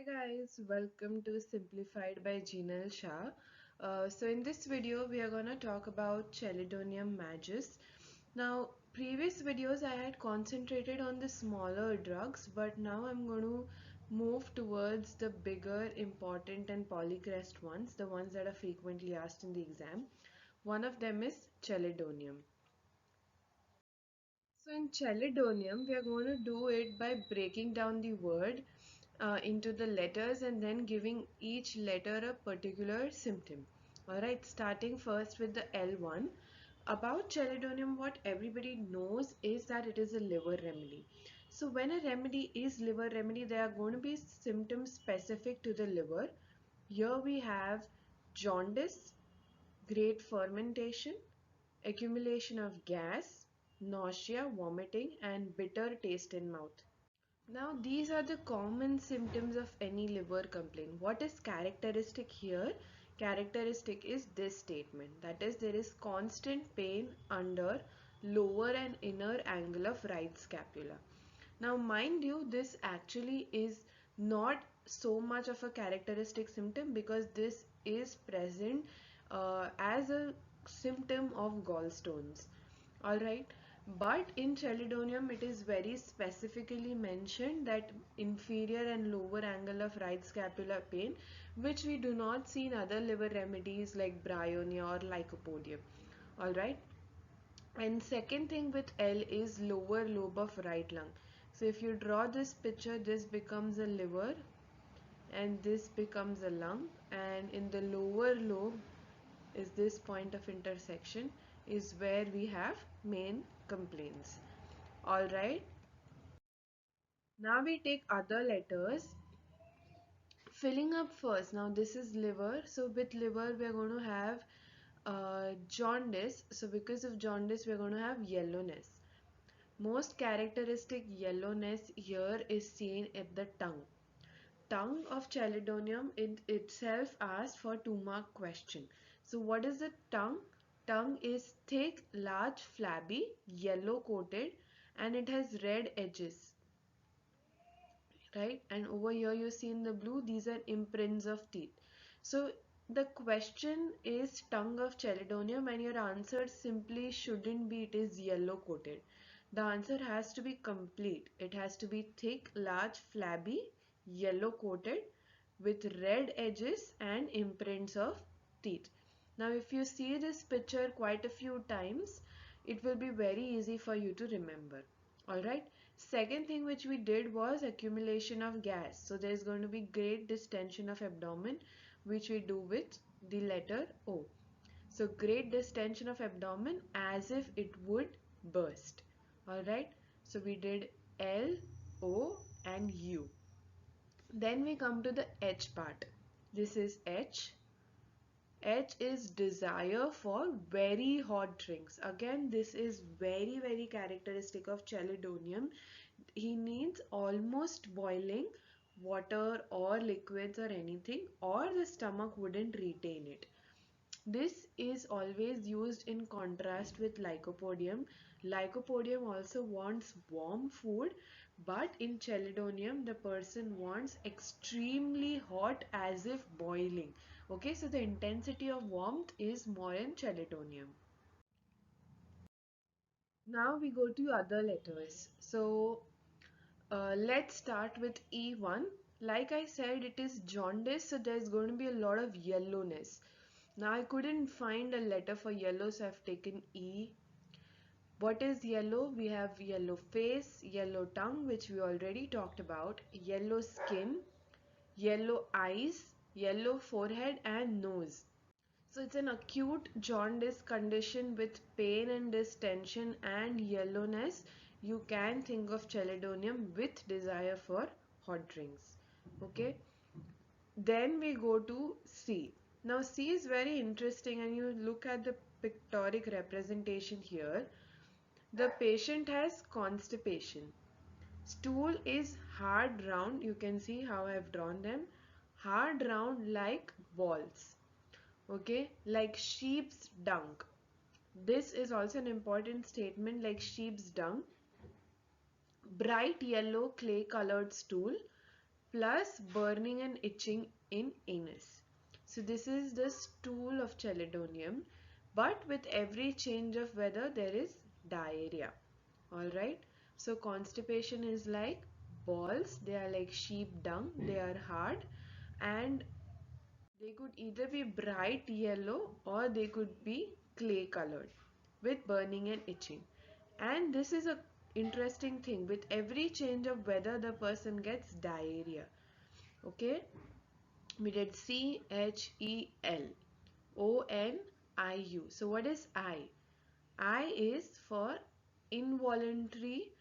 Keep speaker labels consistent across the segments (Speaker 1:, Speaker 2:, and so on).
Speaker 1: Guys, welcome to Simplified by Jinal Shah. So in this video we are gonna talk about Chelidonium majus. Now previous videos I had concentrated on the smaller drugs, but now I'm going to move towards the bigger, important and polycrest ones, the ones that are frequently asked in the exam. One of them is Chelidonium. So in Chelidonium, we are going to do it by breaking down the word into the letters and then giving each letter a particular symptom. Alright, starting first with the L1. About Chelidonium, what everybody knows is that it is a liver remedy. So when a remedy is liver remedy, there are going to be symptoms specific to the liver. Here we have jaundice, great fermentation, accumulation of gas, nausea, vomiting, and bitter taste in mouth. Now, these are the common symptoms of any liver complaint. What is characteristic here? Characteristic is this statement, that is, there is constant pain under lower and inner angle of right scapula. Now, mind you, this actually is not so much of a characteristic symptom because this is present as a symptom of gallstones. Alright, but in Chelidonium it is very specifically mentioned that inferior and lower angle of right scapular pain, which we do not see in other liver remedies like Bryonia or Lycopodium. Alright, and second thing with L is lower lobe of right lung. So if you draw this picture, this becomes a liver and this becomes a lung, and in the lower lobe is this point of intersection is where we have main complaints. Alright, now we take other letters, filling up first. Now this is liver, so with liver we are going to have jaundice. So because of jaundice we are going to have yellowness. Most characteristic yellowness here is seen at the tongue. Tongue of Chelidonium it itself asks for 2-mark question. So what is the tongue? Tongue is thick, large, flabby, yellow coated, and it has red edges. Right? And over here you see in the blue, these are imprints of teeth. So the question is tongue of Chelidonium and your answer simply shouldn't be it is yellow coated. The answer has to be complete. It has to be thick, large, flabby, yellow coated with red edges and imprints of teeth. Now if you see this picture quite a few times, it will be very easy for you to remember. Alright. Second thing which we did was accumulation of gas. So there is going to be great distension of abdomen, which we do with the letter O. So great distension of abdomen as if it would burst. Alright. So we did L, O and U. Then we come to the H part. This is H. H is desire for very hot drinks. Again, this is very characteristic of Chelidonium. He needs almost boiling water or liquids or anything, or the stomach wouldn't retain it. This is always used in contrast with Lycopodium. Lycopodium also wants warm food, but in Chelidonium the person wants extremely hot as if boiling. Okay, so the intensity of warmth is more in Chelidonium. Now we go to other letters. So let's start with E1. Like I said, it is jaundice, so there's going to be a lot of yellowness. Now I couldn't find a letter for yellow, so I've taken E. What is yellow? We have yellow face, yellow tongue, which we already talked about, yellow skin, yellow eyes, yellow forehead and nose. So it's an acute jaundice condition with pain and distension and yellowness. You can think of Chelidonium with desire for hot drinks. Okay. Then we go to C. Now C is very interesting, and you look at the pictorial representation here. The patient has constipation. Stool is hard round. You can see how I have drawn them. Hard round like balls. Okay, like sheep's dung. This is also an important statement, like sheep's dung. Bright yellow clay colored stool. plus burning and itching in anus. So this is the stool of Chelidonium, but with every change of weather there is diarrhea. Alright, so constipation is like balls, they are like sheep dung, they are hard, and they could either be bright yellow or they could be clay colored with burning and itching. And this is a interesting thing, with every change of weather the person gets diarrhea. Okay, we did CHELONIU. So what is I? I is for involuntary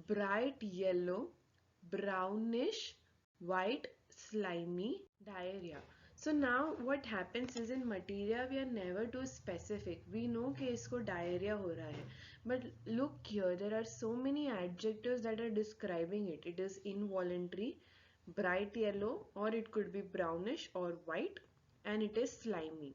Speaker 1: bright yellow, brownish, white, slimy diarrhea. So now what happens is, in materia we are never too specific. We know कि इसको diarrhea हो रहा है. But look here, there are so many adjectives that are describing it. It is involuntary, bright yellow, or it could be brownish or white, and it is slimy.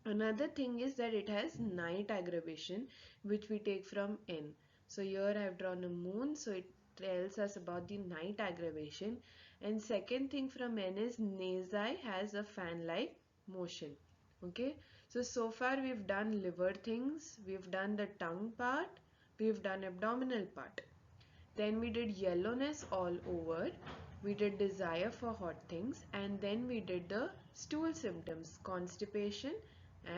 Speaker 1: Another thing is that it has night aggravation, which we take from N. So here I have drawn a moon, so it tells us about the night aggravation. And second thing from N is nasi has a fan-like motion. Okay, so far we've done liver things, we've done the tongue part, we've done abdominal part. Then we did yellowness all over, we did desire for hot things, and then we did the stool symptoms, constipation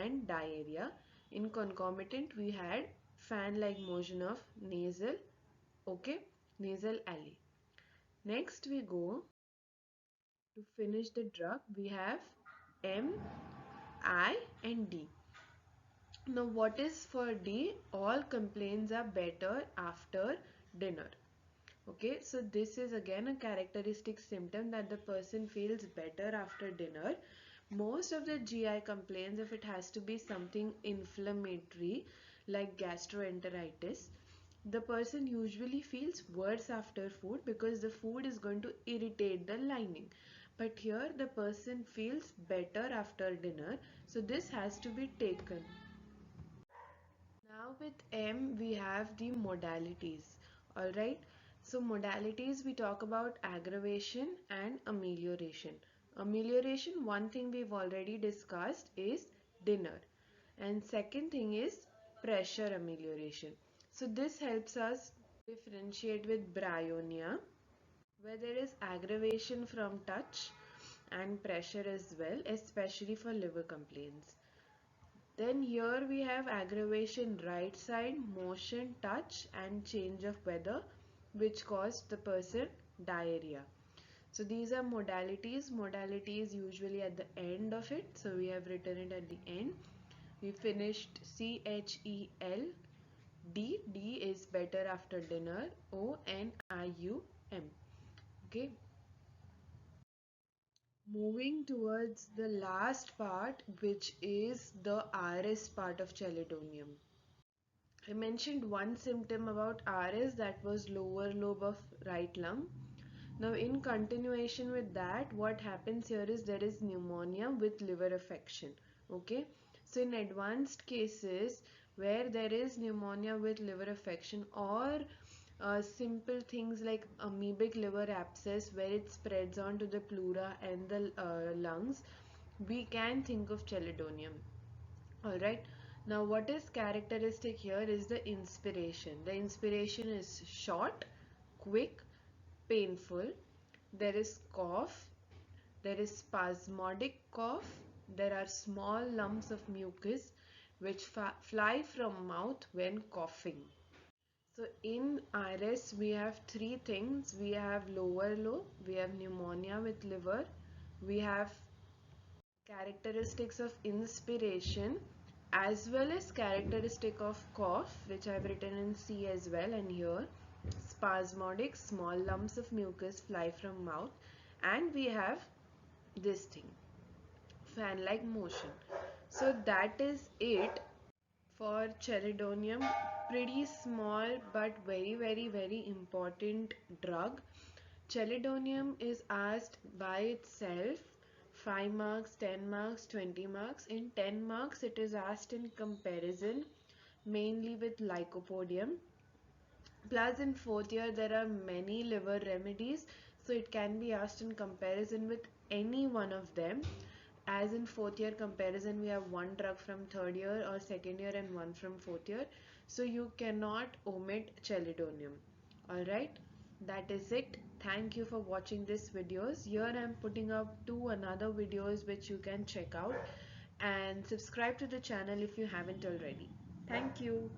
Speaker 1: and diarrhea. In concomitant, we had fan-like motion of nasal, okay, nasal alley. Next we go to finish the drug. We have M, I and D. Now what is for D? All complaints are better after dinner. Okay, so this is again a characteristic symptom that the person feels better after dinner. Most of the GI complaints, if it has to be something inflammatory like gastroenteritis, the person usually feels worse after food because the food is going to irritate the lining. But here the person feels better after dinner, so this has to be taken. Now with M we have the modalities. Alright. So modalities, we talk about aggravation and amelioration. Amelioration, one thing we've already discussed is dinner. And second thing is pressure amelioration. So this helps us differentiate with bryonia, where there is aggravation from touch and pressure as well, especially for liver complaints. Then here we have aggravation right side, motion, touch and change of weather, which caused the person diarrhea. So these are modalities. Modalities usually at the end of it. So we have written it at the end. We finished CHEL. D. D is better after dinner. ONIUM. Okay. Moving towards the last part, which is the RS part of chelidonium. I mentioned one symptom about RS, that was lower lobe of right lung. Now in continuation with that, what happens here is there is pneumonia with liver affection. Okay, so in advanced cases where there is pneumonia with liver affection, or simple things like amoebic liver abscess where it spreads on to the pleura and the lungs, we can think of chelidonium. Alright, now what is characteristic here is the inspiration. The inspiration is short, quick, painful. There is cough, there is spasmodic cough, there are small lumps of mucus which fly from mouth when coughing. So in RS we have three things. We have lower lobe, we have pneumonia with liver, we have characteristics of inspiration as well as characteristic of cough, which I have written in C as well, and here spasmodic, small lumps of mucus fly from mouth, and we have this thing, fan like motion. So that is it for chelidonium. Pretty small but very important drug. Chelidonium is asked by itself 5 marks, 10 marks, 20 marks. In 10 marks it is asked in comparison mainly with lycopodium. Plus in fourth year there are many liver remedies. So it can be asked in comparison with any one of them. As in fourth year comparison, we have one drug from third year or second year and one from fourth year. So you cannot omit chelidonium. Alright, that is it. Thank you for watching this videos. Here I am putting up two another videos which you can check out, and subscribe to the channel if you haven't already. Thank you.